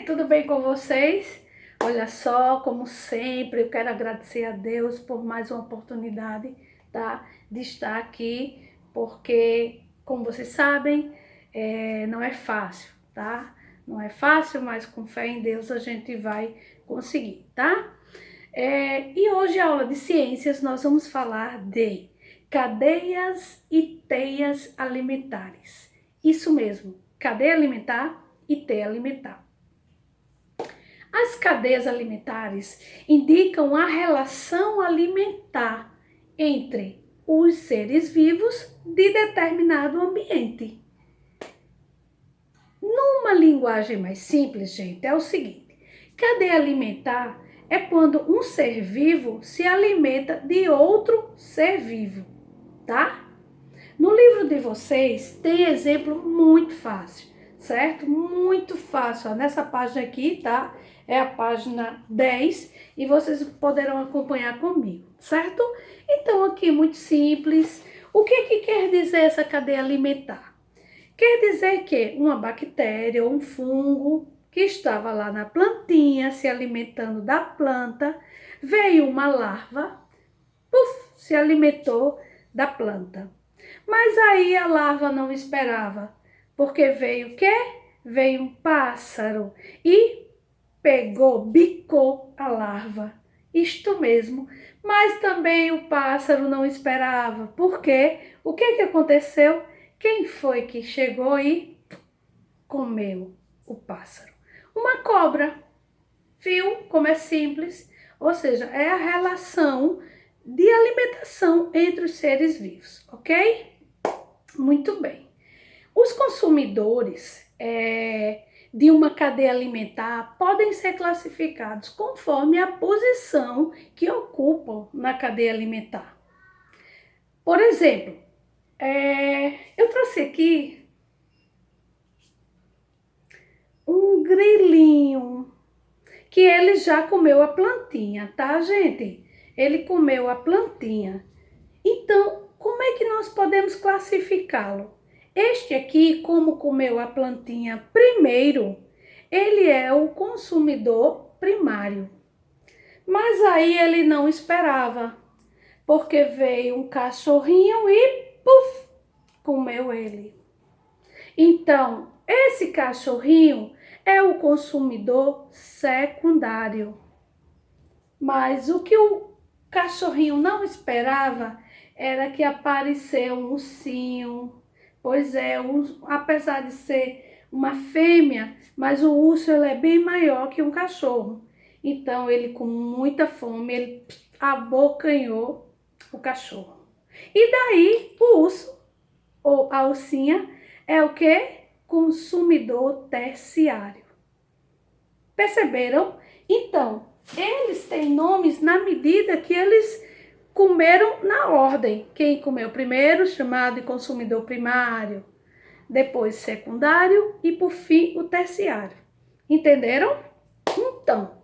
gente, tudo bem com vocês? Olha só, como sempre, eu quero agradecer a Deus por mais uma oportunidade, tá? De estar aqui, porque, como vocês sabem, não é fácil, tá? Não é fácil, mas com fé em Deus a gente vai conseguir, tá? E hoje, a aula de ciências, nós vamos falar de cadeias e teias alimentares. Isso mesmo, cadeia alimentar e teia alimentar. As cadeias alimentares indicam a relação alimentar entre os seres vivos de determinado ambiente. Numa linguagem mais simples, gente, é o seguinte: cadeia alimentar é quando um ser vivo se alimenta de outro ser vivo, tá? No livro de vocês tem exemplo muito fácil, certo? Muito fácil. Ó, nessa página aqui, tá? É a página 10 e vocês poderão acompanhar comigo, certo? Então, aqui muito simples. O que quer dizer essa cadeia alimentar? Quer dizer que uma bactéria ou um fungo que estava lá na plantinha, se alimentando da planta, veio uma larva, se alimentou da planta. Mas aí a larva não esperava, porque veio o quê? Veio um pássaro e bicou a larva. Isto mesmo. Mas também o pássaro não esperava, porque o que aconteceu? Quem foi que chegou e comeu o pássaro? Uma cobra. Viu como é simples? Ou seja, é a relação de alimentação entre os seres vivos, ok? Muito bem. Os consumidores de uma cadeia alimentar podem ser classificados conforme a posição que ocupam na cadeia alimentar. Por exemplo, eu trouxe aqui um grilinho que ele já comeu a plantinha, tá, gente? Ele comeu a plantinha. Então, como é que nós podemos classificá-lo? Este aqui, como comeu a plantinha primeiro, ele é o consumidor primário. Mas aí ele não esperava, porque veio um cachorrinho e comeu ele. Então, esse cachorrinho é o consumidor secundário. Mas o que o cachorrinho não esperava era que apareceu um ursinho. Pois é, apesar de ser uma fêmea, mas o urso ele é bem maior que um cachorro. Então, ele com muita fome, ele abocanhou o cachorro. E daí, o urso, ou a ursinha, é o quê? Consumidor terciário. Perceberam? Então, eles têm nomes na medida que eles comeram na ordem. Quem comeu primeiro, chamado de consumidor primário, depois secundário e por fim o terciário. Entenderam? Então,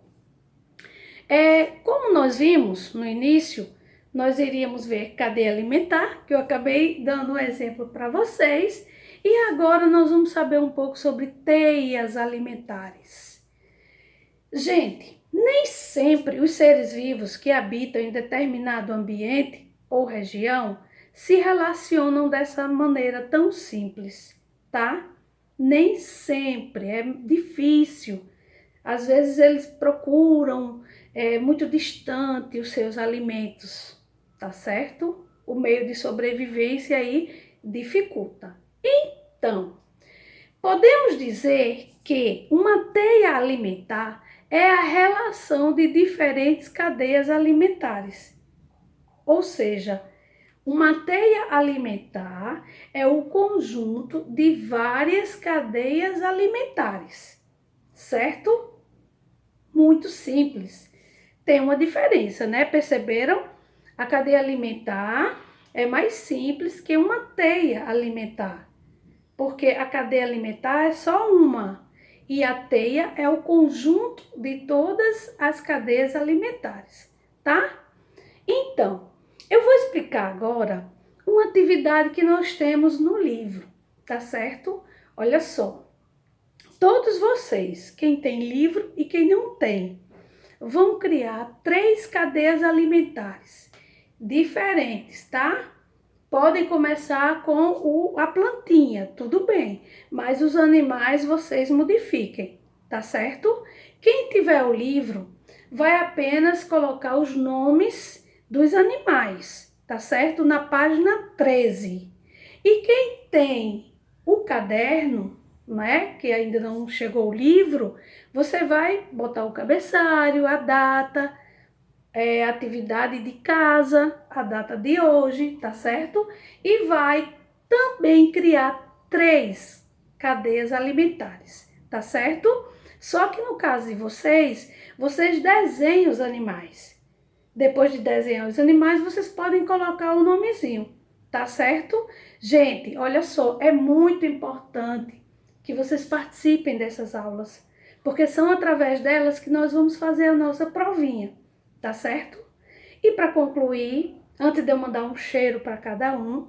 como nós vimos no início, nós iríamos ver cadeia alimentar, que eu acabei dando um exemplo para vocês, e agora nós vamos saber um pouco sobre teias alimentares. Gente, nem sempre os seres vivos que habitam em determinado ambiente ou região se relacionam dessa maneira tão simples, tá? Nem sempre, é difícil. Às vezes eles procuram muito distante os seus alimentos, tá certo? O meio de sobrevivência aí dificulta. Então, podemos dizer que uma teia alimentar é a relação de diferentes cadeias alimentares. Ou seja, uma teia alimentar é o conjunto de várias cadeias alimentares, certo? Muito simples. Tem uma diferença, né? Perceberam? A cadeia alimentar é mais simples que uma teia alimentar, porque a cadeia alimentar é só uma. E a teia é o conjunto de todas as cadeias alimentares, tá? Então, eu vou explicar agora uma atividade que nós temos no livro, tá certo? Olha só. Todos vocês, quem tem livro e quem não tem, vão criar 3 cadeias alimentares diferentes, tá? Podem começar com a plantinha, tudo bem, mas os animais vocês modifiquem, tá certo? Quem tiver o livro vai apenas colocar os nomes dos animais, tá certo? Na página 13. E quem tem o caderno, né, que ainda não chegou o livro, você vai botar o cabeçalho, a data, a atividade de casa, a data de hoje, tá certo? E vai também criar 3 cadeias alimentares, tá certo? Só que no caso de vocês, vocês desenham os animais. Depois de desenhar os animais, vocês podem colocar o nomezinho, tá certo? Gente, olha só, é muito importante que vocês participem dessas aulas, porque são através delas que nós vamos fazer a nossa provinha, tá certo? E para concluir, antes de eu mandar um cheiro para cada um,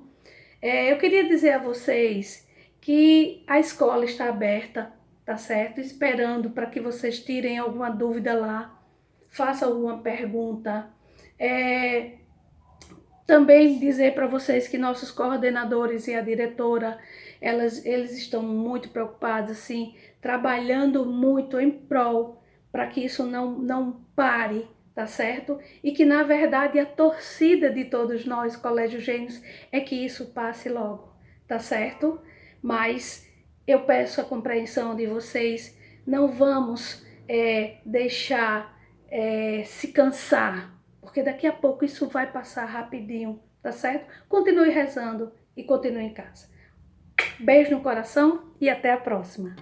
eu queria dizer a vocês que a escola está aberta, tá certo? Esperando para que vocês tirem alguma dúvida lá, façam alguma pergunta. Também dizer para vocês que nossos coordenadores e a diretora, eles estão muito preocupados, assim, trabalhando muito em prol para que isso não pare, tá certo? E que, na verdade, a torcida de todos nós, Colégio Gênios, é que isso passe logo, tá certo? Mas eu peço a compreensão de vocês, não vamos deixar se cansar, porque daqui a pouco isso vai passar rapidinho, tá certo? Continue rezando e continue em casa. Beijo no coração e até a próxima.